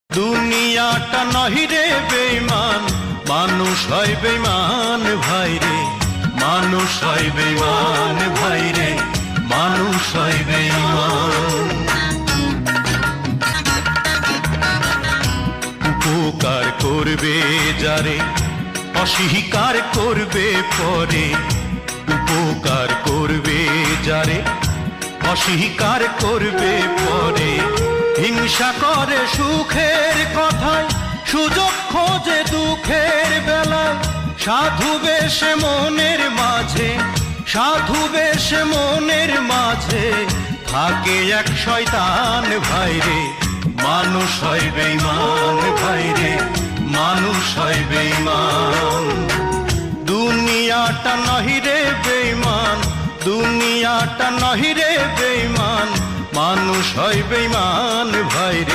দুনিয়াটা নহিরে বেঈমান, মানুষ হয় বেঈমান ভাইরে, মানুষ হয় বেঈমান ভাইরে, মানুষ হয় বেঈমান। উপকার করবে যারে, অস্বীকার করবে পরে। উপকার করবে যারে, অস্বীকার করবে পরে। হিংসা করে সুখের কথায়, সুযোগ খোঁজে দুঃখের বেলায়। সাধু বেশে মনের মাঝে, সাধু বেশে মনের মাঝে থাকে এক শয়তান ভাইরে, মানুষ হয় বেঈমান ভাইরে, মানুষ হয় বেঈমান। দুনিয়াটা নহিরে বেঈমান, দুনিয়াটা নহিরে বেঈমান, মানুষ হয় বেঈমান ভাইরে।